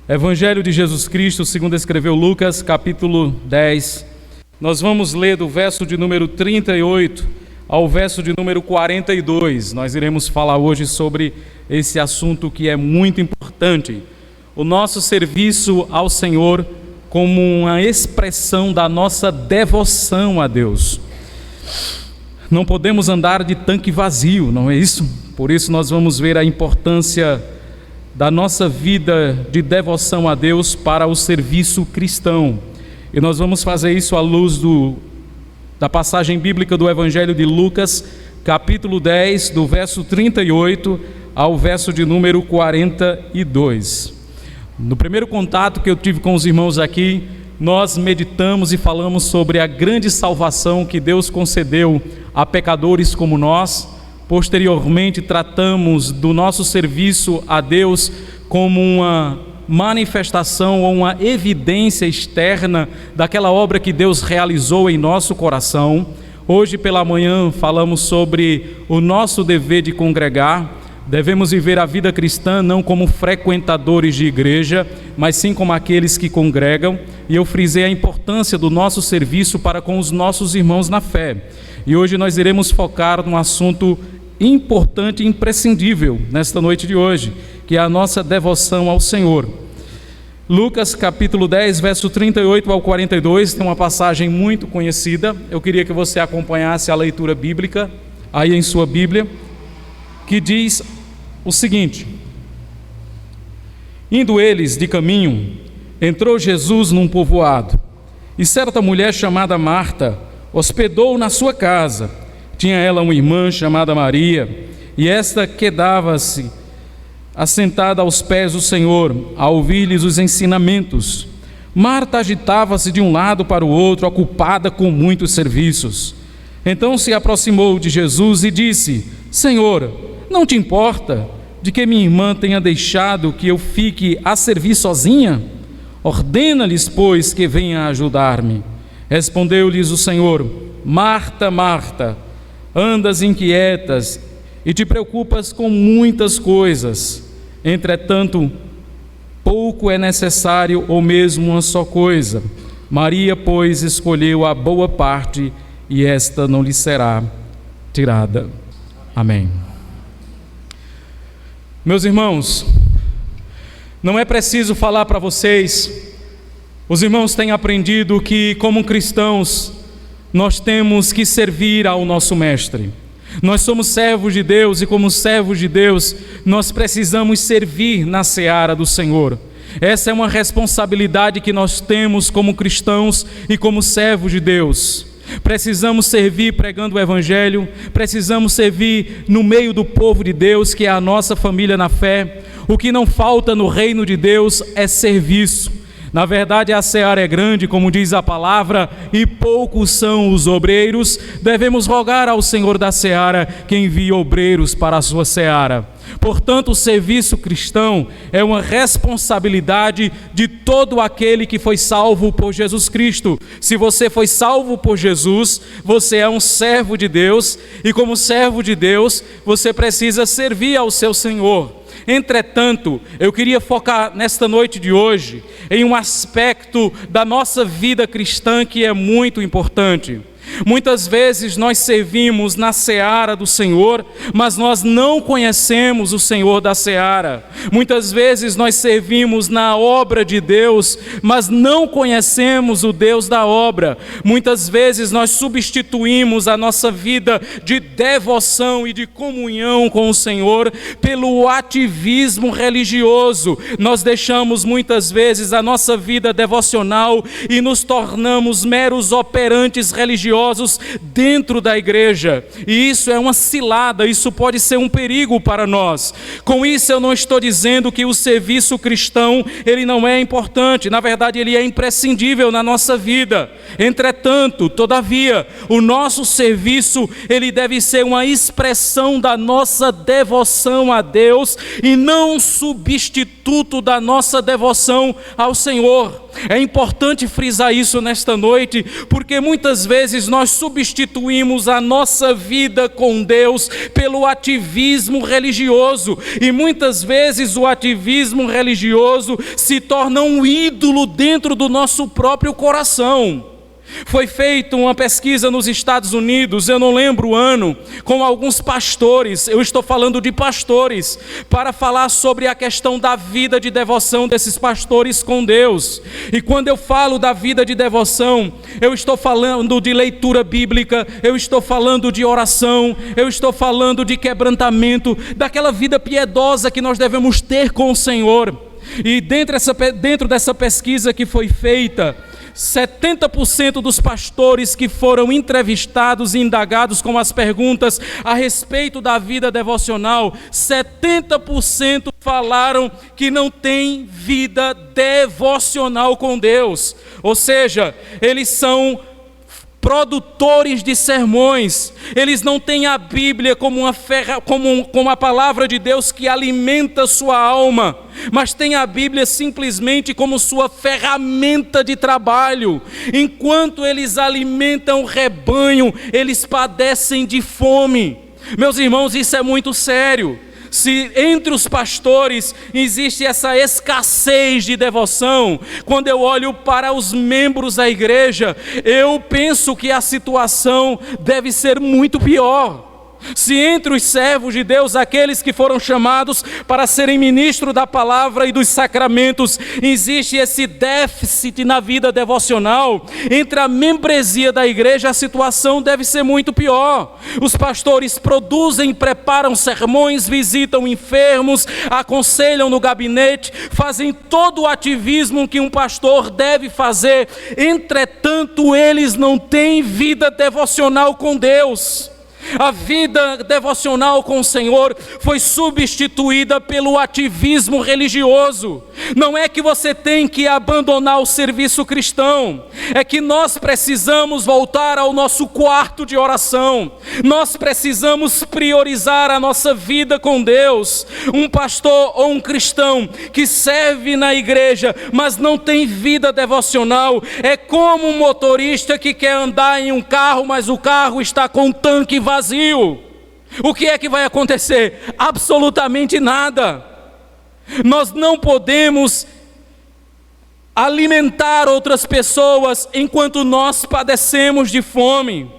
Evangelho de Jesus Cristo, segundo escreveu Lucas, capítulo 10. Nós vamos ler do verso de número 38 ao verso de número 42. Nós iremos falar hoje sobre esse assunto que é muito importante. O nosso serviço ao Senhor como uma expressão da nossa devoção a Deus. Não podemos andar de tanque vazio, não é isso? Por isso nós vamos ver a importância da nossa vida de devoção a Deus para o serviço cristão. E nós vamos fazer isso à luz da passagem bíblica do Evangelho de Lucas, capítulo 10, do verso 38 ao verso de número 42. No primeiro contato que eu tive com os irmãos aqui, nós meditamos e falamos sobre a grande salvação que Deus concedeu a pecadores como nós. Posteriormente, tratamos do nosso serviço a Deus como uma manifestação ou uma evidência externa daquela obra que Deus realizou em nosso coração. Hoje pela manhã falamos sobre o nosso dever de congregar. Devemos viver a vida cristã não como frequentadores de igreja, mas sim como aqueles que congregam. E eu frisei a importância do nosso serviço para com os nossos irmãos na fé. E hoje nós iremos focar num assunto importante e imprescindível nesta noite de hoje, que é a nossa devoção ao Senhor. Lucas capítulo 10, verso 38 ao 42, tem uma passagem muito conhecida. Eu queria que você acompanhasse a leitura bíblica, aí em sua Bíblia, que diz o seguinte: indo eles de caminho, entrou Jesus num povoado, e certa mulher chamada Marta hospedou na sua casa. Tinha ela uma irmã chamada Maria, e esta quedava-se assentada aos pés do Senhor, a ouvir-lhes os ensinamentos. Marta agitava-se de um lado para o outro, ocupada com muitos serviços. Então se aproximou de Jesus e disse: Senhor, não te importa de que minha irmã tenha deixado que eu fique a servir sozinha? Ordena-lhes, pois, que venha ajudar-me. Respondeu-lhes o Senhor: Marta, Marta, andas inquietas e te preocupas com muitas coisas. Entretanto, pouco é necessário, ou mesmo uma só coisa. Maria, pois, escolheu a boa parte, e esta não lhe será tirada. Amém. Meus irmãos, não é preciso falar para vocês, os irmãos têm aprendido que, como cristãos, nós temos que servir ao nosso Mestre. Nós somos servos de Deus, e como servos de Deus, nós precisamos servir na seara do Senhor. Essa é uma responsabilidade que nós temos como cristãos e como servos de Deus. Precisamos servir pregando o Evangelho, precisamos servir no meio do povo de Deus, que é a nossa família na fé. O que não falta no reino de Deus é serviço. Na verdade, a seara é grande, como diz a palavra, e poucos são os obreiros. Devemos rogar ao Senhor da seara que envie obreiros para a sua seara. Portanto, o serviço cristão é uma responsabilidade de todo aquele que foi salvo por Jesus Cristo. Se você foi salvo por Jesus, você é um servo de Deus, e como servo de Deus, você precisa servir ao seu Senhor. Entretanto, eu queria focar nesta noite de hoje em um aspecto da nossa vida cristã que é muito importante. Muitas vezes nós servimos na seara do Senhor, mas nós não conhecemos o Senhor da seara. Muitas vezes nós servimos na obra de Deus, mas não conhecemos o Deus da obra. Muitas vezes nós substituímos a nossa vida de devoção e de comunhão com o Senhor pelo ativismo religioso. Nós deixamos muitas vezes a nossa vida devocional e nos tornamos meros operantes religiosos dentro da igreja, e isso é uma cilada, isso pode ser um perigo para nós. Com isso eu não estou dizendo que o serviço cristão ele não é importante, na verdade ele é imprescindível na nossa vida. Entretanto, todavia, o nosso serviço ele deve ser uma expressão da nossa devoção a Deus e não um substituto da nossa devoção ao Senhor. É importante frisar isso nesta noite, porque muitas vezes vezes nós substituímos a nossa vida com Deus pelo ativismo religioso, e muitas vezes o ativismo religioso se torna um ídolo dentro do nosso próprio coração. Foi feita uma pesquisa nos Estados Unidos, eu não lembro o ano, com alguns pastores, eu estou falando de pastores, para falar sobre a questão da vida de devoção desses pastores com Deus. E quando eu falo da vida de devoção, eu estou falando de leitura bíblica, eu estou falando de oração, eu estou falando de quebrantamento, daquela vida piedosa que nós devemos ter com o Senhor. E dentro dessa pesquisa que foi feita, 70% dos pastores que foram entrevistados e indagados com as perguntas a respeito da vida devocional, 70% falaram que não tem vida devocional com Deus. Ou seja, eles são produtores de sermões, eles não têm a Bíblia como a palavra de Deus que alimenta sua alma, mas têm a Bíblia simplesmente como sua ferramenta de trabalho. Enquanto eles alimentam o rebanho, eles padecem de fome. Meus irmãos, isso é muito sério. Se entre os pastores existe essa escassez de devoção, quando eu olho para os membros da igreja, eu penso que a situação deve ser muito pior. Se entre os servos de Deus, aqueles que foram chamados para serem ministros da palavra e dos sacramentos, existe esse déficit na vida devocional, entre a membresia da igreja, a situação deve ser muito pior. Os pastores produzem, preparam sermões, visitam enfermos, aconselham no gabinete, fazem todo o ativismo que um pastor deve fazer, entretanto eles não têm vida devocional com Deus. A vida devocional com o Senhor foi substituída pelo ativismo religioso. Não é que você tem que abandonar o serviço cristão, é que nós precisamos voltar ao nosso quarto de oração. Nós precisamos priorizar a nossa vida com Deus. Um pastor ou um cristão que serve na igreja, mas não tem vida devocional, é como um motorista que quer andar em um carro, mas o carro está com o tanque vazio. O que é que vai acontecer? Absolutamente nada. Nós não podemos alimentar outras pessoas enquanto nós padecemos de fome.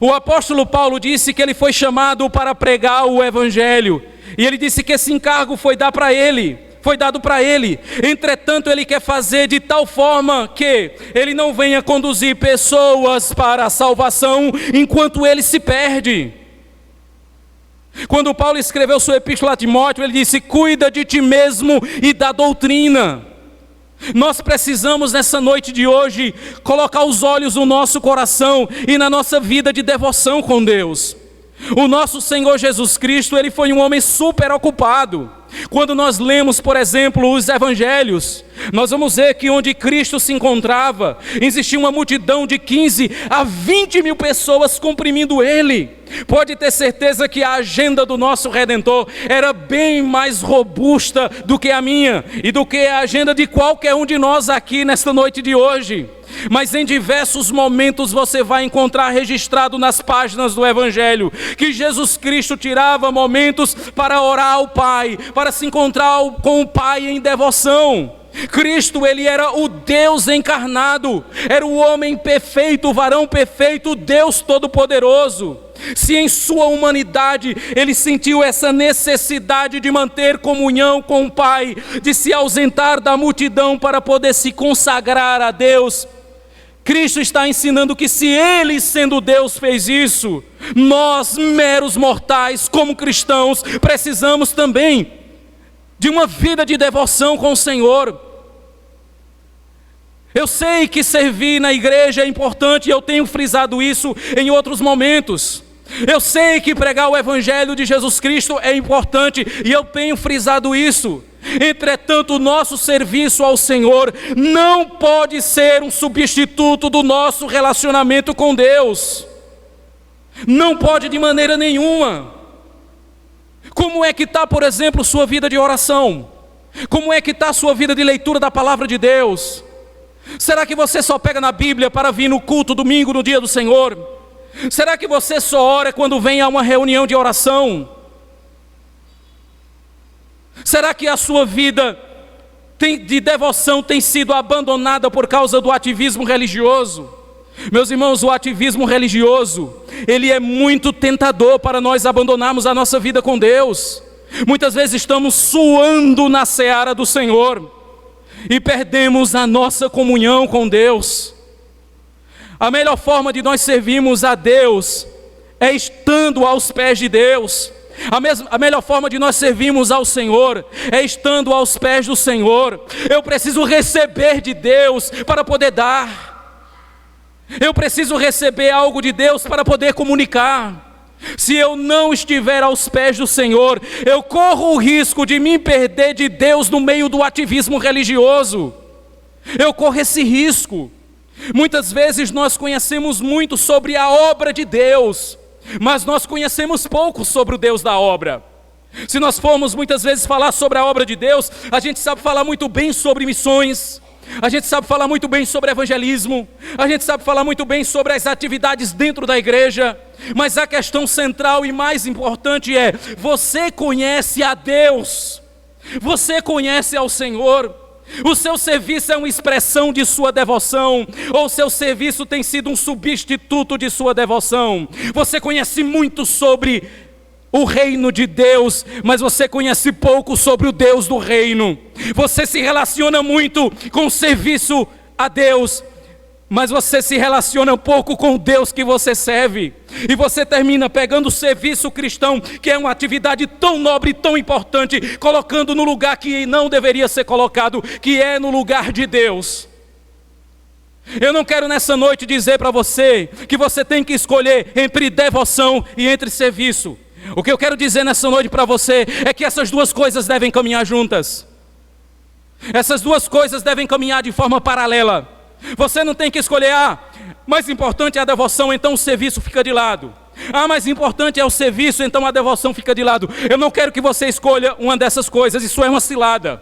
O apóstolo Paulo disse que ele foi chamado para pregar o evangelho, e ele disse que esse encargo foi dado para ele. Entretanto, ele quer fazer de tal forma que ele não venha conduzir pessoas para a salvação enquanto ele se perde. Quando Paulo escreveu sua epístola a Timóteo, ele disse: cuida de ti mesmo e da doutrina. Nós precisamos nessa noite de hoje colocar os olhos no nosso coração e na nossa vida de devoção com Deus. O nosso Senhor Jesus Cristo, ele foi um homem super ocupado. Quando nós lemos, por exemplo, os evangelhos, nós vamos ver que onde Cristo se encontrava, existia uma multidão de 15 a 20 mil pessoas comprimindo ele. Pode ter certeza que a agenda do nosso Redentor era bem mais robusta do que a minha e do que a agenda de qualquer um de nós aqui nesta noite de hoje. Mas em diversos momentos você vai encontrar registrado nas páginas do Evangelho que Jesus Cristo tirava momentos para orar ao Pai, para se encontrar com o Pai em devoção. Cristo, ele era o Deus encarnado, era o homem perfeito, o varão perfeito, o Deus todo-poderoso. Se em sua humanidade ele sentiu essa necessidade de manter comunhão com o Pai, de se ausentar da multidão para poder se consagrar a Deus, Cristo está ensinando que se ele, sendo Deus, fez isso, nós, meros mortais, como cristãos, precisamos também de uma vida de devoção com o Senhor. Eu sei que servir na igreja é importante, e eu tenho frisado isso em outros momentos. Eu sei que pregar o Evangelho de Jesus Cristo é importante, e eu tenho frisado isso. Entretanto, o nosso serviço ao Senhor não pode ser um substituto do nosso relacionamento com Deus. Não pode de maneira nenhuma. Como é que está, por exemplo, sua vida de oração? Como é que está a sua vida de leitura da palavra de Deus? Será que você só pega na Bíblia para vir no culto domingo, no dia do Senhor? Será que você só ora quando vem a uma reunião de oração? Será que a sua vida de devoção tem sido abandonada por causa do ativismo religioso? Meus irmãos, o ativismo religioso, ele é muito tentador para nós abandonarmos a nossa vida com Deus. Muitas vezes estamos suando na seara do Senhor e perdemos a nossa comunhão com Deus. A melhor forma de nós servirmos a Deus é estando aos pés de Deus. A melhor forma de nós servirmos ao Senhor é estando aos pés do Senhor. Eu preciso receber de Deus para poder dar. Eu preciso receber algo de Deus para poder comunicar. Se eu não estiver aos pés do Senhor, eu corro o risco de me perder de Deus no meio do ativismo religioso. Eu corro esse risco. Muitas vezes nós conhecemos muito sobre a obra de Deus, mas nós conhecemos pouco sobre o Deus da obra. Se nós formos muitas vezes falar sobre a obra de Deus, a gente sabe falar muito bem sobre missões, a gente sabe falar muito bem sobre evangelismo, a gente sabe falar muito bem sobre as atividades dentro da igreja, mas a questão central e mais importante é: você conhece a Deus? Você conhece ao Senhor? O seu serviço é uma expressão de sua devoção, ou o seu serviço tem sido um substituto de sua devoção? Você conhece muito sobre o reino de Deus, mas você conhece pouco sobre o Deus do reino. Você se relaciona muito com o serviço a Deus, mas você se relaciona pouco com o Deus que você serve. E você termina pegando o serviço cristão, que é uma atividade tão nobre e tão importante, colocando no lugar que não deveria ser colocado, que é no lugar de Deus. Eu não quero nessa noite dizer para você que você tem que escolher entre devoção e entre serviço. O que eu quero dizer nessa noite para você é que essas duas coisas devem caminhar juntas. Essas duas coisas devem caminhar de forma paralela. Você não tem que escolher: mais importante é a devoção, então o serviço fica de lado. Mais importante é o serviço, então a devoção fica de lado. Eu não quero que você escolha uma dessas coisas, isso é uma cilada.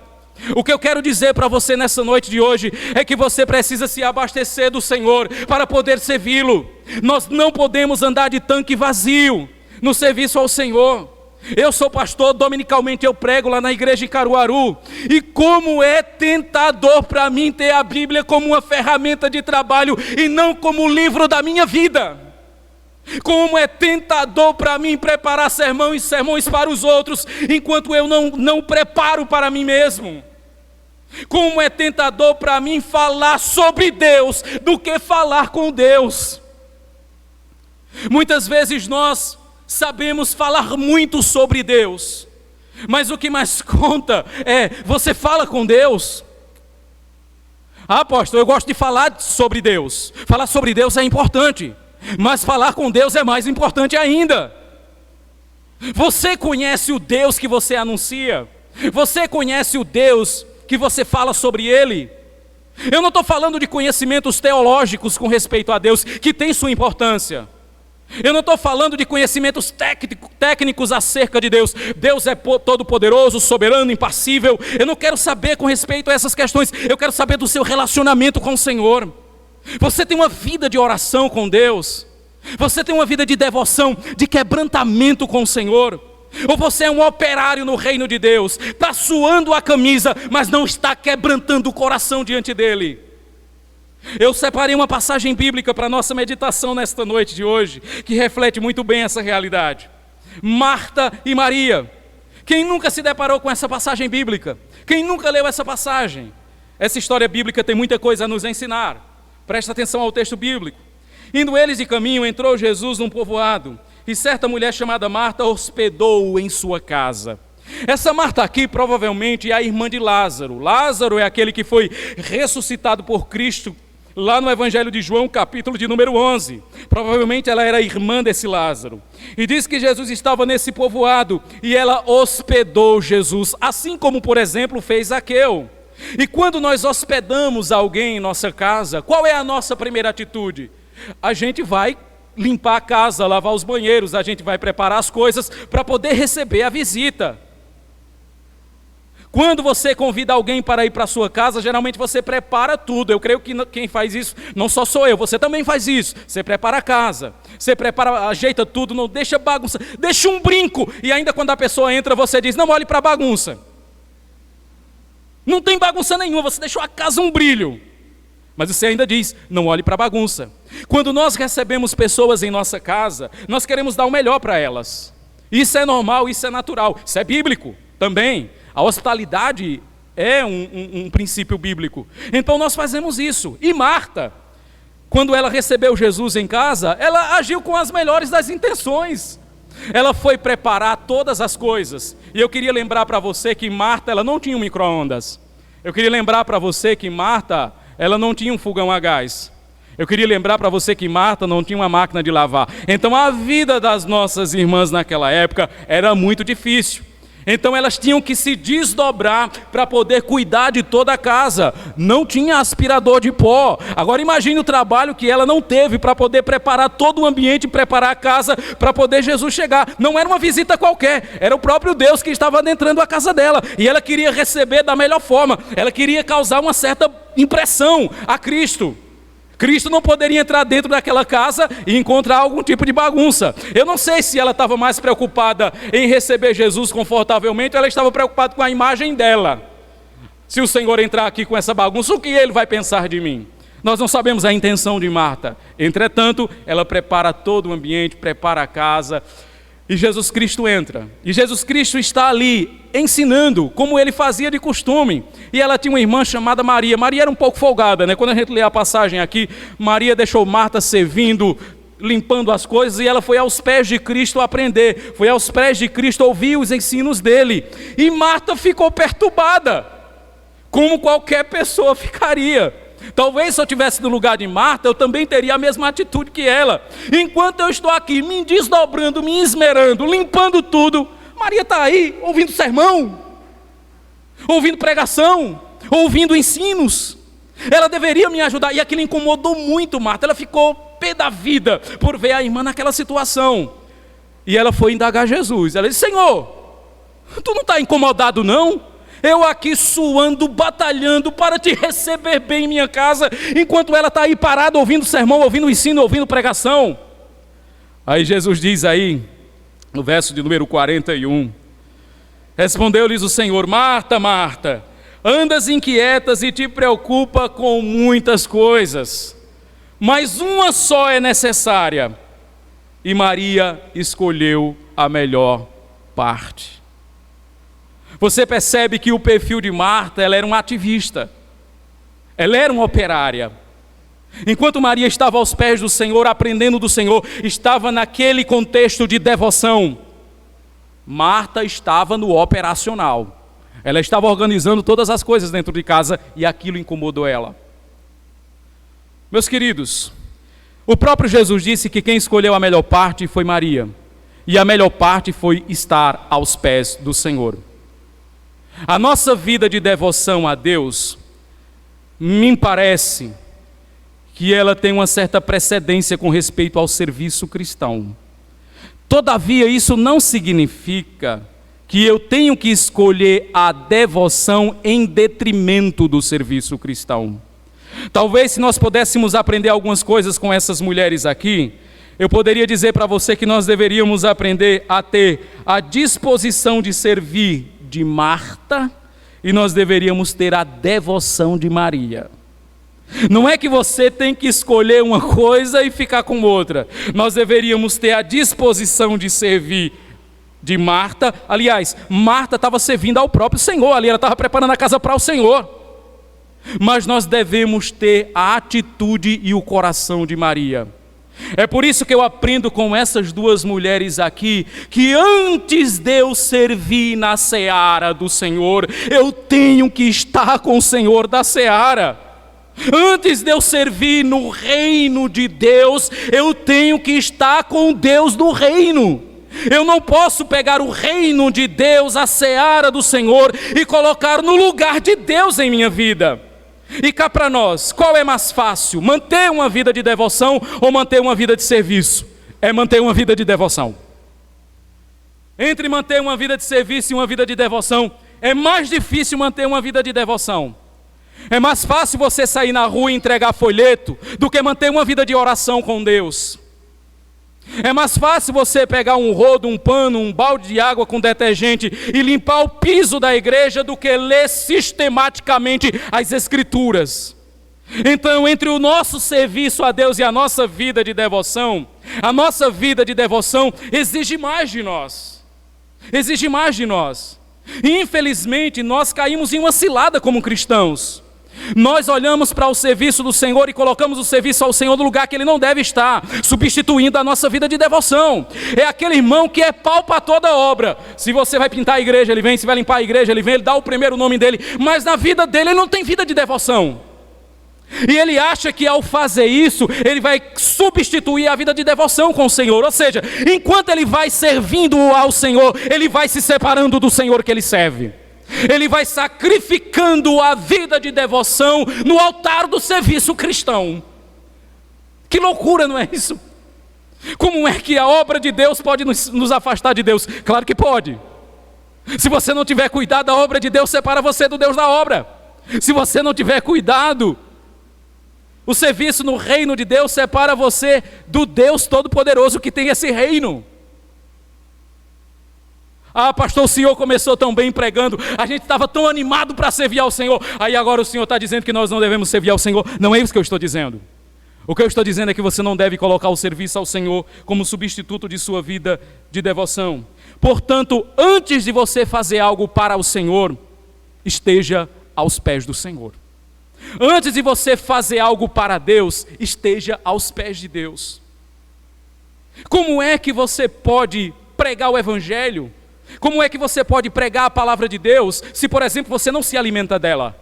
O que eu quero dizer para você nessa noite de hoje é que você precisa se abastecer do Senhor para poder servi-lo. Nós não podemos andar de tanque vazio no serviço ao Senhor. Eu sou pastor, dominicalmente eu prego lá na igreja em Caruaru, e como é tentador para mim ter a Bíblia como uma ferramenta de trabalho e não como o livro da minha vida. Como é tentador para mim preparar sermões para os outros, enquanto eu não preparo para mim mesmo. Como é tentador para mim falar sobre Deus do que falar com Deus. Muitas vezes nós sabemos falar muito sobre Deus, mas o que mais conta é: você fala com Deus? Pastor, eu gosto de falar sobre Deus. Falar sobre Deus é importante, mas falar com Deus é mais importante ainda. Você conhece o Deus que você anuncia? Você conhece o Deus que você fala sobre Ele? Eu não estou falando de conhecimentos teológicos com respeito a Deus, que tem sua importância. Eu não estou falando de conhecimentos técnicos acerca de Deus. Deus é todo-poderoso, soberano, impassível. Eu não quero saber com respeito a essas questões. Eu quero saber do seu relacionamento com o Senhor. Você tem uma vida de oração com Deus? Você tem uma vida de devoção, de quebrantamento com o Senhor? Ou você é um operário no reino de Deus, está suando a camisa, mas não está quebrantando o coração diante dEle? Eu separei uma passagem bíblica para a nossa meditação nesta noite de hoje, que reflete muito bem essa realidade. Marta e Maria. Quem nunca se deparou com essa passagem bíblica? Quem nunca leu essa passagem? Essa história bíblica tem muita coisa a nos ensinar. Presta atenção ao texto bíblico. Indo eles de caminho, entrou Jesus num povoado, e certa mulher chamada Marta hospedou-o em sua casa. Essa Marta aqui provavelmente é a irmã de Lázaro. Lázaro é aquele que foi ressuscitado por Cristo lá no Evangelho de João, capítulo de número 11. Provavelmente ela era irmã desse Lázaro. E diz que Jesus estava nesse povoado e ela hospedou Jesus, assim como, por exemplo, fez Zaqueu. E quando nós hospedamos alguém em nossa casa, qual é a nossa primeira atitude? A gente vai limpar a casa, lavar os banheiros, a gente vai preparar as coisas para poder receber a visita. Quando você convida alguém para ir para a sua casa, geralmente você prepara tudo. Eu creio que quem faz isso não só sou eu, você também faz isso. Você prepara a casa, você prepara, ajeita tudo, não deixa bagunça, deixa um brinco. E ainda quando a pessoa entra, você diz, não olhe para a bagunça. Não tem bagunça nenhuma, você deixou a casa um brilho. Mas você ainda diz, não olhe para a bagunça. Quando nós recebemos pessoas em nossa casa, nós queremos dar o melhor para elas. Isso é normal, isso é natural, isso é bíblico também. A hospitalidade é um princípio bíblico. Então nós fazemos isso. E Marta, quando ela recebeu Jesus em casa, ela agiu com as melhores das intenções. Ela foi preparar todas as coisas. E eu queria lembrar para você que Marta, ela não tinha um micro-ondas. Eu queria lembrar para você que Marta, ela não tinha um fogão a gás. Eu queria lembrar para você que Marta não tinha uma máquina de lavar. Então a vida das nossas irmãs naquela época era muito difícil. Então elas tinham que se desdobrar para poder cuidar de toda a casa. Não tinha aspirador de pó. Agora imagine o trabalho que ela não teve para poder preparar todo o ambiente, preparar a casa para poder Jesus chegar. Não era uma visita qualquer, era o próprio Deus que estava adentrando a casa dela. E ela queria receber da melhor forma. Ela queria causar uma certa impressão a Cristo. Cristo não poderia entrar dentro daquela casa e encontrar algum tipo de bagunça. Eu não sei se ela estava mais preocupada em receber Jesus confortavelmente ou ela estava preocupada com a imagem dela. Se o Senhor entrar aqui com essa bagunça, o que Ele vai pensar de mim? Nós não sabemos a intenção de Marta. Entretanto, ela prepara todo o ambiente, prepara a casa. E Jesus Cristo entra. E Jesus Cristo está ali ensinando, como ele fazia de costume. E ela tinha uma irmã chamada Maria. Maria era um pouco folgada, né? Quando a gente lê a passagem aqui, Maria deixou Marta servindo, limpando as coisas, e ela foi aos pés de Cristo aprender. Foi aos pés de Cristo ouvir os ensinos dele. E Marta ficou perturbada, como qualquer pessoa ficaria. Talvez se eu estivesse no lugar de Marta, eu também teria a mesma atitude que ela. Enquanto eu estou aqui me desdobrando, me esmerando, limpando tudo, Maria está aí ouvindo sermão, ouvindo pregação, ouvindo ensinos. Ela deveria me ajudar. E aquilo incomodou muito Marta. Ela ficou pé da vida por ver a irmã naquela situação. E ela foi indagar Jesus. Ela disse, Senhor, tu não está incomodado não? Eu aqui suando, batalhando para te receber bem em minha casa, enquanto ela está aí parada ouvindo sermão, ouvindo ensino, ouvindo pregação. Aí Jesus diz aí, no verso de número 41, respondeu-lhes o Senhor, Marta, Marta, andas inquietas e te preocupa com muitas coisas, mas uma só é necessária, e Maria escolheu a melhor parte. Você percebe que o perfil de Marta, ela era uma ativista, ela era uma operária. Enquanto Maria estava aos pés do Senhor, aprendendo do Senhor, estava naquele contexto de devoção, Marta estava no operacional. Ela estava organizando todas as coisas dentro de casa e aquilo incomodou ela. Meus queridos, o próprio Jesus disse que quem escolheu a melhor parte foi Maria, e a melhor parte foi estar aos pés do Senhor. A nossa vida de devoção a Deus, me parece que ela tem uma certa precedência com respeito ao serviço cristão. Todavia, isso não significa que eu tenho que escolher a devoção em detrimento do serviço cristão. Talvez se nós pudéssemos aprender algumas coisas com essas mulheres aqui, eu poderia dizer para você que nós deveríamos aprender a ter a disposição de servir de Marta, e nós deveríamos ter a devoção de Maria. Não é que você tem que escolher uma coisa e ficar com outra. Nós deveríamos ter a disposição de servir de Marta. Aliás, Marta estava servindo ao próprio Senhor, ali ela estava preparando a casa para o Senhor. Mas nós devemos ter a atitude e o coração de Maria. É por isso que eu aprendo com essas duas mulheres aqui, que antes de eu servir na seara do Senhor, eu tenho que estar com o Senhor da seara. Antes de eu servir no reino de Deus, eu tenho que estar com Deus do reino. Eu não posso pegar o reino de Deus, a seara do Senhor, e colocar no lugar de Deus em minha vida. E cá para nós, qual é mais fácil? Manter uma vida de devoção ou manter uma vida de serviço? É manter uma vida de devoção. Entre manter uma vida de serviço e uma vida de devoção, é mais difícil manter uma vida de devoção. É mais fácil você sair na rua e entregar folheto do que manter uma vida de oração com Deus. É mais fácil você pegar um rodo, um pano, um balde de água com detergente e limpar o piso da igreja do que ler sistematicamente as Escrituras. Então, entre o nosso serviço a Deus e a nossa vida de devoção exige mais de nós. Exige mais de nós. E, infelizmente, nós caímos em uma cilada como cristãos. Nós olhamos para o serviço do Senhor e colocamos o serviço ao Senhor no lugar que Ele não deve estar, substituindo a nossa vida de devoção. É aquele irmão que é pau para toda obra. Se você vai pintar a igreja, ele vem. Se vai limpar a igreja, ele vem. Ele dá o primeiro nome dele. Mas na vida dele, ele não tem vida de devoção. E ele acha que ao fazer isso, ele vai substituir a vida de devoção com o Senhor. Ou seja, enquanto ele vai servindo ao Senhor, ele vai se separando do Senhor que ele serve. Ele vai sacrificando a vida de devoção no altar do serviço cristão. Que loucura, não é isso? Como é que a obra de Deus pode nos afastar de Deus? Claro que pode. Se você não tiver cuidado, a obra de Deus separa você do Deus da obra. Se você não tiver cuidado, o serviço no reino de Deus separa você do Deus Todo-Poderoso que tem esse reino. Ah, pastor, o senhor começou tão bem pregando, a gente estava tão animado para servir ao Senhor, aí agora o senhor está dizendo que nós não devemos servir ao Senhor. Não é isso que eu estou dizendo. O que eu estou dizendo é que você não deve colocar o serviço ao Senhor como substituto de sua vida de devoção. Portanto, antes de você fazer algo para o Senhor, esteja aos pés do Senhor. Antes de você fazer algo para Deus, esteja aos pés de Deus. Como é que você pode pregar o Evangelho? Como é que você pode pregar a palavra de Deus se, por exemplo, você não se alimenta dela?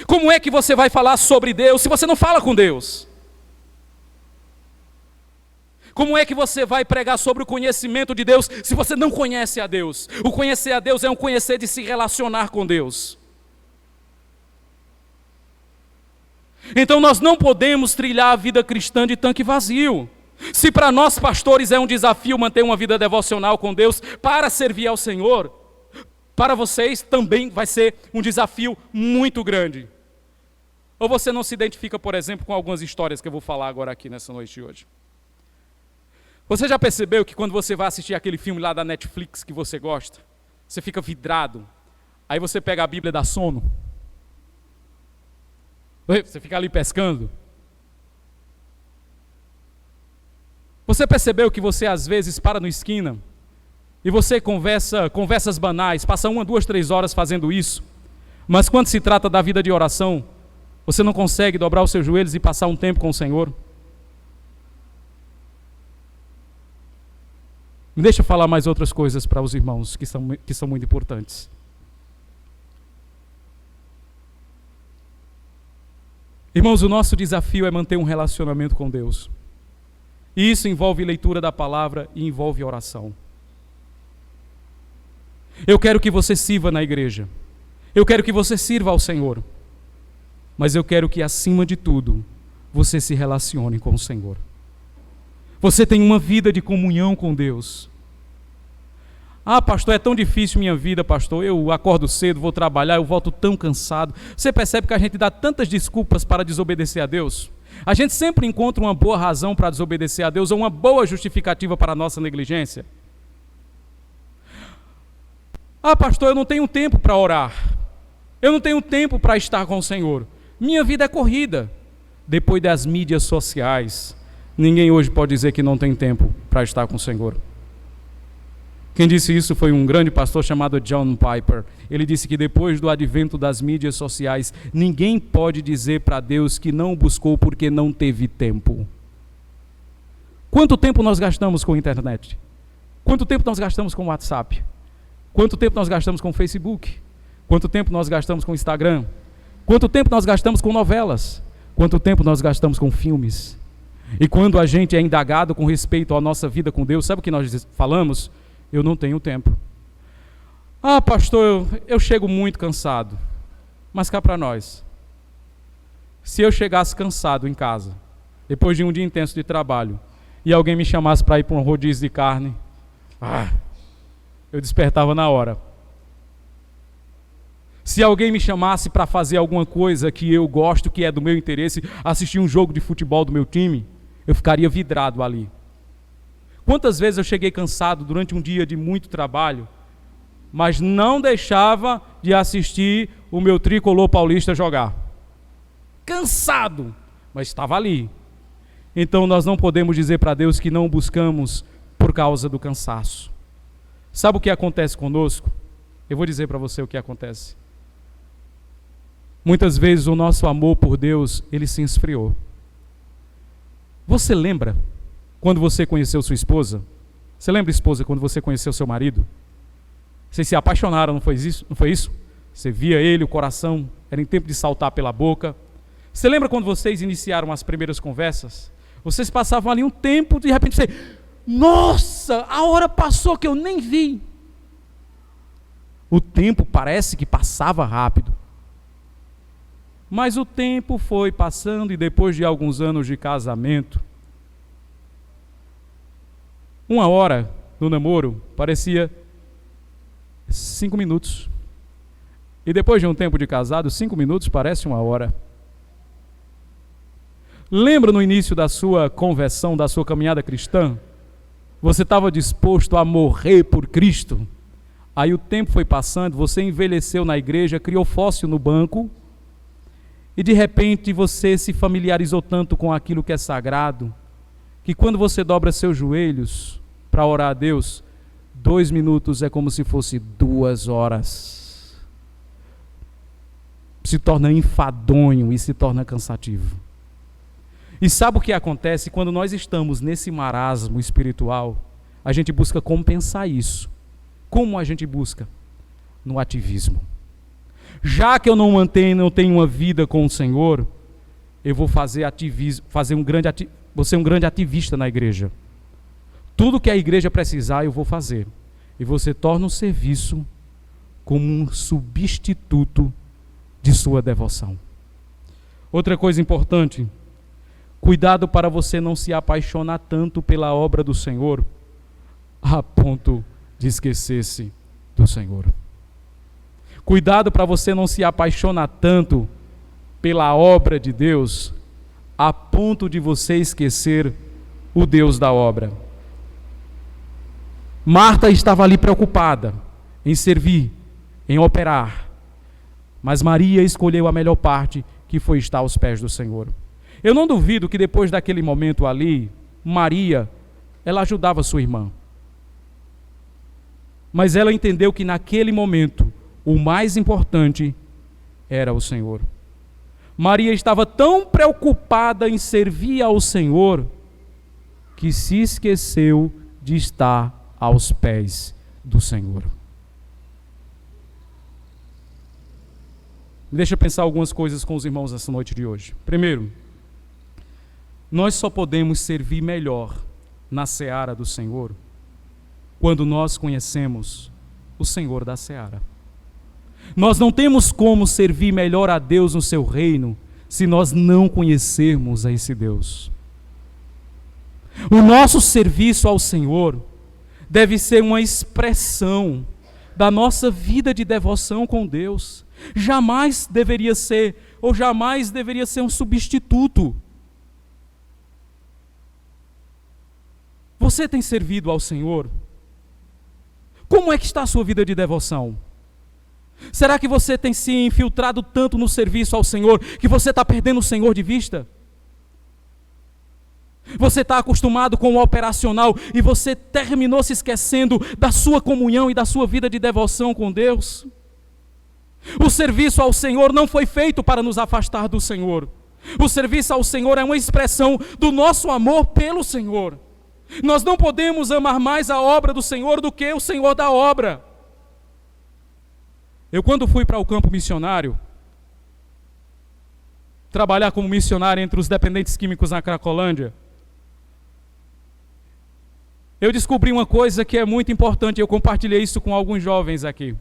Como é que você vai falar sobre Deus se você não fala com Deus? Como é que você vai pregar sobre o conhecimento de Deus se você não conhece a Deus? O conhecer a Deus é um conhecer de se relacionar com Deus. Então nós não podemos trilhar a vida cristã de tanque vazio. Se para nós pastores é um desafio manter uma vida devocional com Deus para servir ao Senhor, para vocês também vai ser um desafio muito grande. Ou você não se identifica, por exemplo, com algumas histórias que eu vou falar agora aqui nessa noite de hoje? Você já percebeu que quando você vai assistir aquele filme lá da Netflix que você gosta, você fica vidrado, aí você pega a Bíblia e dá sono? Você fica ali pescando? Você percebeu que você às vezes para na esquina e você conversas banais, passa 1, 2, 3 horas fazendo isso, mas quando se trata da vida de oração, você não consegue dobrar os seus joelhos e passar um tempo com o Senhor? Me deixa eu falar mais outras coisas para os irmãos que são muito importantes. Irmãos, o nosso desafio é manter um relacionamento com Deus. E isso envolve leitura da palavra e envolve oração. Eu quero que você sirva na igreja. Eu quero que você sirva ao Senhor. Mas eu quero que, acima de tudo, você se relacione com o Senhor. Você tem uma vida de comunhão com Deus. Ah, pastor, é tão difícil minha vida, pastor. Eu acordo cedo, vou trabalhar, eu volto tão cansado. Você percebe que a gente dá tantas desculpas para desobedecer a Deus? A gente sempre encontra uma boa razão para desobedecer a Deus ou uma boa justificativa para a nossa negligência. Ah, pastor, eu não tenho tempo para orar. Eu não tenho tempo para estar com o Senhor. Minha vida é corrida. Depois das mídias sociais, ninguém hoje pode dizer que não tem tempo para estar com o Senhor. Quem disse isso foi um grande pastor chamado John Piper. Ele disse que depois do advento das mídias sociais, ninguém pode dizer para Deus que não o buscou porque não teve tempo. Quanto tempo nós gastamos com a internet? Quanto tempo nós gastamos com o WhatsApp? Quanto tempo nós gastamos com o Facebook? Quanto tempo nós gastamos com o Instagram? Quanto tempo nós gastamos com novelas? Quanto tempo nós gastamos com filmes? E quando a gente é indagado com respeito à nossa vida com Deus, sabe o que nós falamos? Eu não tenho tempo. Ah, pastor, eu chego muito cansado. Mas cá para nós. Se eu chegasse cansado em casa, depois de um dia intenso de trabalho, e alguém me chamasse para ir para um rodízio de carne, Eu despertava na hora. Se alguém me chamasse para fazer alguma coisa que eu gosto, que é do meu interesse, assistir um jogo de futebol do meu time, eu ficaria vidrado ali. Quantas vezes eu cheguei cansado durante um dia de muito trabalho, mas não deixava de assistir o meu tricolor paulista jogar. Cansado, mas estava ali. Então nós não podemos dizer para Deus que não buscamos por causa do cansaço. Sabe o que acontece conosco? Eu vou dizer para você o que acontece. Muitas vezes o nosso amor por Deus, ele se esfriou. Você lembra quando você conheceu sua esposa? Você lembra, esposa, quando você conheceu seu marido? Vocês se apaixonaram, não foi isso? Não foi isso? Você via ele, o coração era em tempo de saltar pela boca. Você lembra quando vocês iniciaram as primeiras conversas? Vocês passavam ali um tempo, de repente você... Nossa, a hora passou que eu nem vi. O tempo parece que passava rápido. Mas o tempo foi passando e depois de alguns anos de casamento, uma hora no namoro parecia 5 minutos. E depois de um tempo de casado, 5 minutos parece uma hora. Lembra no início da sua conversão, da sua caminhada cristã? Você estava disposto a morrer por Cristo. Aí o tempo foi passando, você envelheceu na igreja, criou fóssil no banco, e de repente você se familiarizou tanto com aquilo que é sagrado, que quando você dobra seus joelhos para orar a Deus, 2 minutos é como se fosse 2 horas. Se torna enfadonho e se torna cansativo. E sabe o que acontece? Quando nós estamos nesse marasmo espiritual, a gente busca compensar isso. Como a gente busca? No ativismo. Já que eu não tenho uma vida com o Senhor, eu vou fazer ativismo, vou ser um grande ativista na igreja. Tudo que a igreja precisar, eu vou fazer. E você torna o serviço como um substituto de sua devoção. Outra coisa importante, cuidado para você não se apaixonar tanto pela obra do Senhor, a ponto de esquecer-se do Senhor. Cuidado para você não se apaixonar tanto pela obra de Deus, a ponto de você esquecer o Deus da obra. Marta estava ali preocupada em servir, em operar, mas Maria escolheu a melhor parte, que foi estar aos pés do Senhor. Eu não duvido que depois daquele momento ali, Maria, ela ajudava sua irmã. Mas ela entendeu que naquele momento, o mais importante era o Senhor. Maria estava tão preocupada em servir ao Senhor, que se esqueceu de estar aos pés do Senhor. Deixa eu pensar algumas coisas com os irmãos nessa noite de hoje. Primeiro, nós só podemos servir melhor na seara do Senhor quando nós conhecemos o Senhor da seara. Nós não temos como servir melhor a Deus no seu reino se nós não conhecermos a esse Deus. O nosso serviço ao Senhor deve ser uma expressão da nossa vida de devoção com Deus. Jamais deveria ser um substituto. Você tem servido ao Senhor? Como é que está a sua vida de devoção? Será que você tem se infiltrado tanto no serviço ao Senhor que você está perdendo o Senhor de vista? Você está acostumado com o operacional e você terminou se esquecendo da sua comunhão e da sua vida de devoção com Deus? O serviço ao Senhor não foi feito para nos afastar do Senhor. O serviço ao Senhor é uma expressão do nosso amor pelo Senhor. Nós não podemos amar mais a obra do Senhor do que o Senhor da obra. Eu, quando fui para o campo missionário, trabalhar como missionário entre os dependentes químicos na Cracolândia, eu descobri uma coisa que é muito importante, eu compartilhei isso com alguns jovens aqui.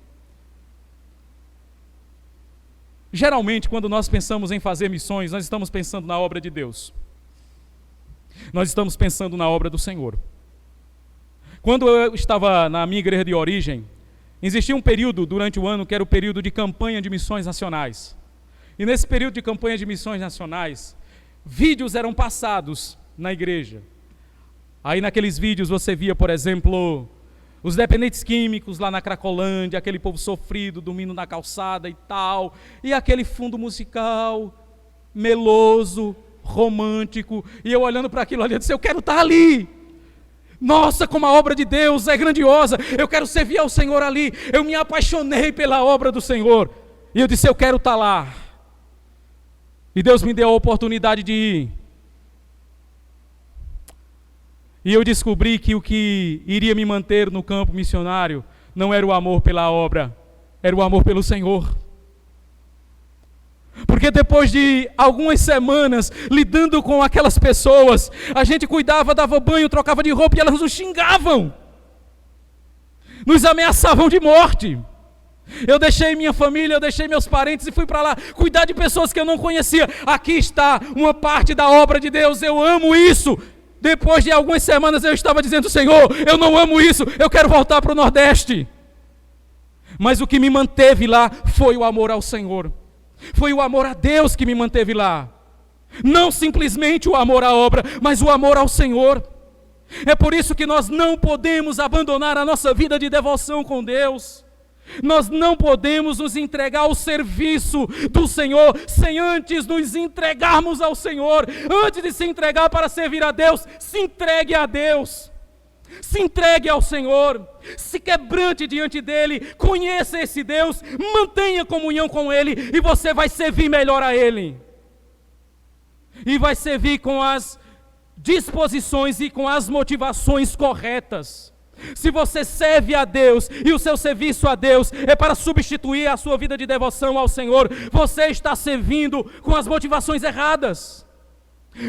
Geralmente, quando nós pensamos em fazer missões, nós estamos pensando na obra de Deus. Nós estamos pensando na obra do Senhor. Quando eu estava na minha igreja de origem, existia um período durante o ano que era o período de campanha de missões nacionais. E nesse período de campanha de missões nacionais, vídeos eram passados na igreja. Aí naqueles vídeos você via, por exemplo, os dependentes químicos lá na Cracolândia, aquele povo sofrido, dormindo na calçada e tal, e aquele fundo musical meloso, romântico, e eu olhando para aquilo ali, eu disse, eu quero estar ali. Nossa, como a obra de Deus é grandiosa, eu quero servir ao Senhor ali. Eu me apaixonei pela obra do Senhor, e eu disse, eu quero estar lá. E Deus me deu a oportunidade de ir. E eu descobri que o que iria me manter no campo missionário não era o amor pela obra, era o amor pelo Senhor. Porque depois de algumas semanas lidando com aquelas pessoas, a gente cuidava, dava banho, trocava de roupa e elas nos xingavam, nos ameaçavam de morte. Eu deixei minha família, eu deixei meus parentes e fui para lá cuidar de pessoas que eu não conhecia. Aqui está uma parte da obra de Deus, eu amo isso. Depois de algumas semanas eu estava dizendo, Senhor, eu não amo isso, eu quero voltar para o Nordeste. Mas o que me manteve lá foi o amor ao Senhor. Foi o amor a Deus que me manteve lá. Não simplesmente o amor à obra, mas o amor ao Senhor. É por isso que nós não podemos abandonar a nossa vida de devoção com Deus. Nós não podemos nos entregar ao serviço do Senhor sem antes nos entregarmos ao Senhor. Antes de se entregar para servir a Deus, se entregue a Deus. Se entregue ao Senhor, se quebrante diante dEle, conheça esse Deus, mantenha comunhão com Ele e você vai servir melhor a Ele. E vai servir com as disposições e com as motivações corretas. Se você serve a Deus e o seu serviço a Deus é para substituir a sua vida de devoção ao Senhor, você está servindo com as motivações erradas.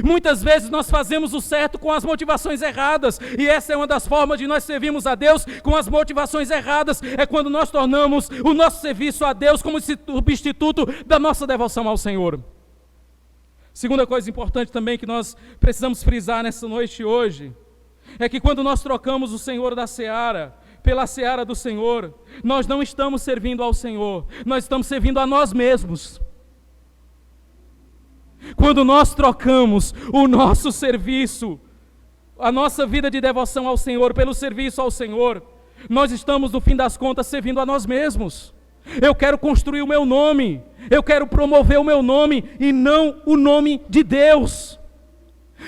Muitas vezes nós fazemos o certo com as motivações erradas, e essa é uma das formas de nós servirmos a Deus com as motivações erradas, é quando nós tornamos o nosso serviço a Deus como substituto da nossa devoção ao Senhor. Segunda coisa importante também que nós precisamos frisar nessa noite hoje, é que quando nós trocamos o Senhor da seara pela seara do Senhor, nós não estamos servindo ao Senhor, nós estamos servindo a nós mesmos. Quando nós trocamos o nosso serviço, a nossa vida de devoção ao Senhor pelo serviço ao Senhor, nós estamos no fim das contas servindo a nós mesmos. Eu quero construir o meu nome, eu quero promover o meu nome e não o nome de Deus.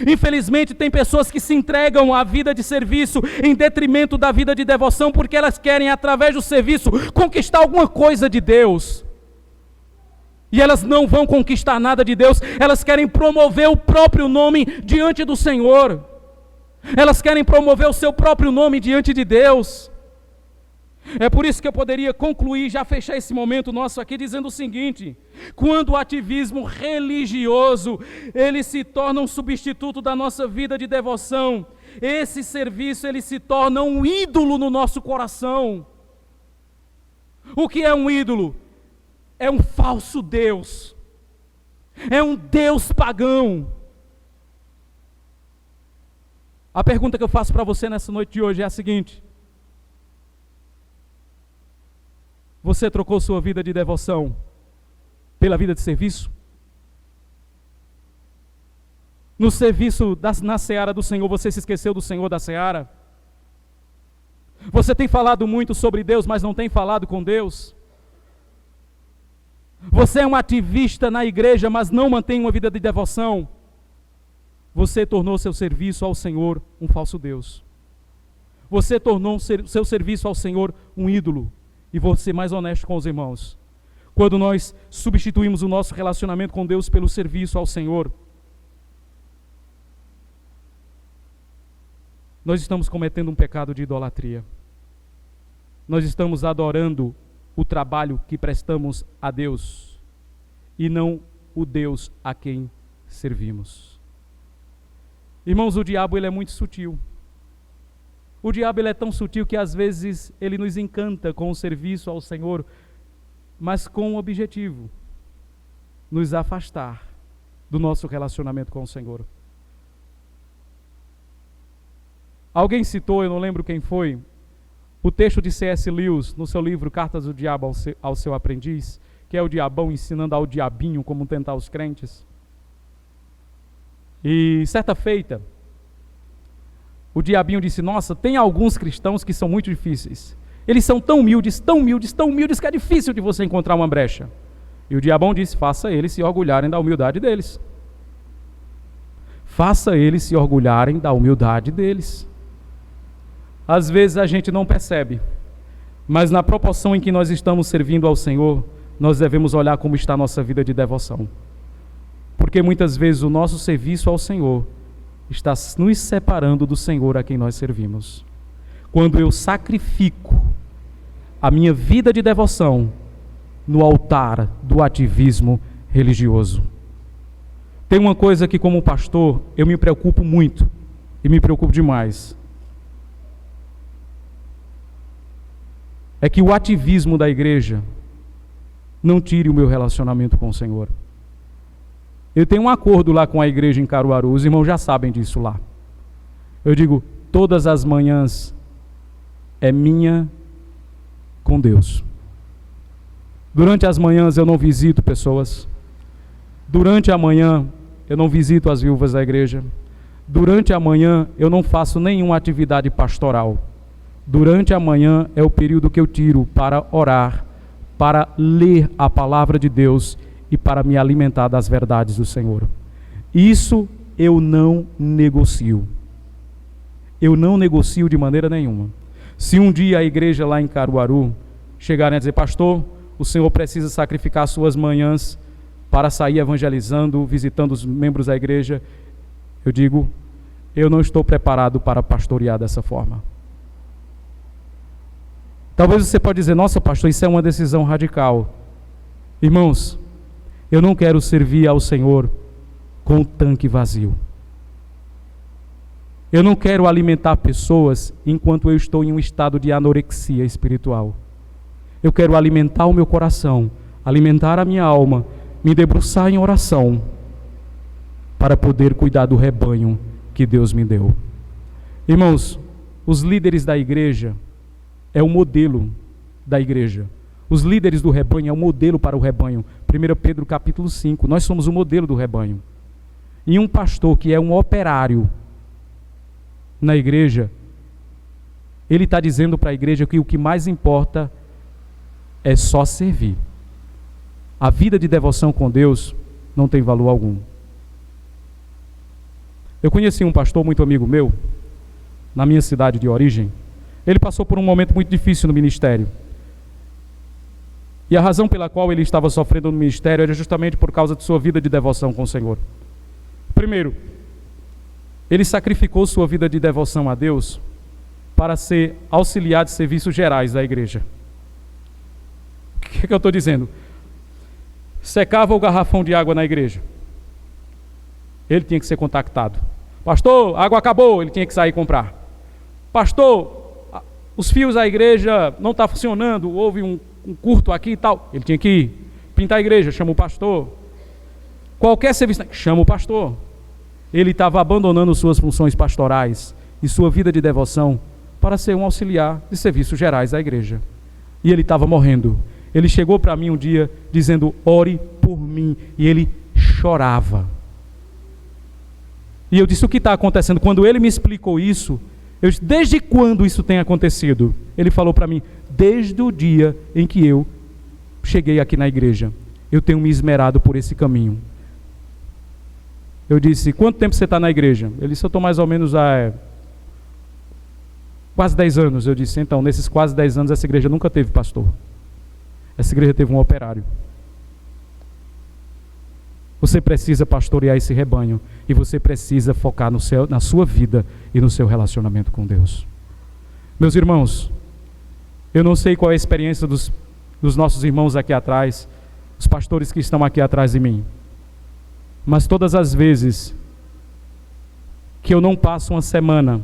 Infelizmente tem pessoas que se entregam à vida de serviço em detrimento da vida de devoção, porque elas querem através do serviço conquistar alguma coisa de Deus. E elas não vão conquistar nada de Deus, elas querem promover o próprio nome diante do Senhor. Elas querem promover o seu próprio nome diante de Deus. É por isso que eu poderia concluir, já fechar esse momento nosso aqui, dizendo o seguinte: quando o ativismo religioso, ele se torna um substituto da nossa vida de devoção, esse serviço, ele se torna um ídolo no nosso coração. O que é um ídolo? É um falso Deus, é um Deus pagão. A pergunta que eu faço para você nessa noite de hoje é a seguinte: você trocou sua vida de devoção pela vida de serviço? No serviço na seara do Senhor, você se esqueceu do Senhor da seara? Você tem falado muito sobre Deus, mas não tem falado com Deus? Você é um ativista na igreja, mas não mantém uma vida de devoção? Você tornou seu serviço ao Senhor um falso Deus. Você tornou seu serviço ao Senhor um ídolo. E vou ser mais honesto com os irmãos. Quando nós substituímos o nosso relacionamento com Deus pelo serviço ao Senhor, nós estamos cometendo um pecado de idolatria. Nós estamos adorando o trabalho que prestamos a Deus e não o Deus a quem servimos. Irmãos, o diabo ele é muito sutil. O diabo ele é tão sutil que às vezes ele nos encanta com o serviço ao Senhor, mas com o objetivo, nos afastar do nosso relacionamento com o Senhor. Alguém citou, eu não lembro quem foi, o texto de C.S. Lewis, no seu livro Cartas do Diabo ao seu Aprendiz, que é o diabão ensinando ao diabinho como tentar os crentes. E certa feita, o diabinho disse: nossa, tem alguns cristãos que são muito difíceis. Eles são tão humildes, tão humildes, tão humildes que é difícil de você encontrar uma brecha. E o diabão disse: faça eles se orgulharem da humildade deles. Faça eles se orgulharem da humildade deles. Às vezes a gente não percebe, mas na proporção em que nós estamos servindo ao Senhor, nós devemos olhar como está a nossa vida de devoção. Porque muitas vezes o nosso serviço ao Senhor está nos separando do Senhor a quem nós servimos. Quando eu sacrifico a minha vida de devoção no altar do ativismo religioso. Tem uma coisa que, como pastor, eu me preocupo muito, e me preocupo demais. É que o ativismo da igreja não tire o meu relacionamento com o Senhor. Eu tenho um acordo lá com a igreja em Caruaru, os irmãos já sabem disso lá. Eu digo, todas as manhãs é minha com Deus. Durante as manhãs eu não visito pessoas. Durante a manhã eu não visito as viúvas da igreja. Durante a manhã eu não faço nenhuma atividade pastoral. Durante a manhã é o período que eu tiro para orar, para ler a palavra de Deus e para me alimentar das verdades do Senhor. Isso eu não negocio. Eu não negocio de maneira nenhuma. Se um dia a igreja lá em Caruaru chegarem a dizer: pastor, o senhor precisa sacrificar suas manhãs para sair evangelizando, visitando os membros da igreja, eu digo: eu não estou preparado para pastorear dessa forma. Talvez você pode dizer: nossa, pastor, isso é uma decisão radical. Irmãos, eu não quero servir ao Senhor com o tanque vazio. Eu não quero alimentar pessoas enquanto eu estou em um estado de anorexia espiritual. Eu quero alimentar o meu coração, alimentar a minha alma, me debruçar em oração, para poder cuidar do rebanho que Deus me deu. Irmãos, os líderes da igreja é o modelo da igreja. Os líderes do rebanho é o modelo para o rebanho. 1 Pedro capítulo 5, nós somos o modelo do rebanho. E um pastor que é um operário na igreja, ele está dizendo para a igreja que o que mais importa é só servir. A vida de devoção com Deus não tem valor algum. Eu conheci um pastor muito amigo meu, na minha cidade de origem. Ele passou por um momento muito difícil no ministério. E a razão pela qual ele estava sofrendo no ministério era justamente por causa de sua vida de devoção com o Senhor. Primeiro, ele sacrificou sua vida de devoção a Deus para ser auxiliar de serviços gerais da igreja. O que eu estou dizendo? Secava o garrafão de água na igreja. Ele tinha que ser contactado. Pastor, a água acabou, ele tinha que sair comprar. Pastor, os fios da igreja não estão funcionando, houve um curto aqui e tal. Ele tinha que ir. Pintar a igreja, chama o pastor. Qualquer serviço, chama o pastor. Ele estava abandonando suas funções pastorais e sua vida de devoção para ser um auxiliar de serviços gerais da igreja. E ele estava morrendo. Ele chegou para mim um dia dizendo: ore por mim. E ele chorava. E eu disse: o que está acontecendo? Quando ele me explicou isso, eu disse: desde quando isso tem acontecido? Ele falou para mim: desde o dia em que eu cheguei aqui na igreja. Eu tenho me esmerado por esse caminho. Eu disse: quanto tempo você está na igreja? Ele disse: eu estou mais ou menos há quase 10 anos. Eu disse: então, nesses quase 10 anos, essa igreja nunca teve pastor. Essa igreja teve um operário. Você precisa pastorear esse rebanho. E você precisa focar na sua vida e no seu relacionamento com Deus. Meus irmãos, eu não sei qual é a experiência dos nossos irmãos aqui atrás, os pastores que estão aqui atrás de mim. Mas todas as vezes que eu não passo uma semana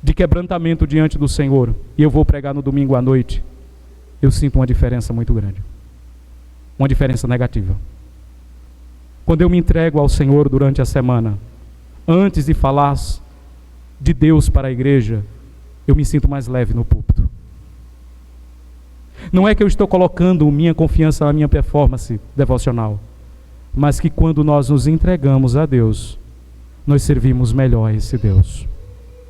de quebrantamento diante do Senhor e eu vou pregar no domingo à noite, eu sinto uma diferença muito grande. Uma diferença negativa. Quando eu me entrego ao Senhor durante a semana, antes de falar de Deus para a igreja, eu me sinto mais leve no púlpito. Não é que eu estou colocando minha confiança na minha performance devocional, mas que quando nós nos entregamos a Deus, nós servimos melhor a esse Deus.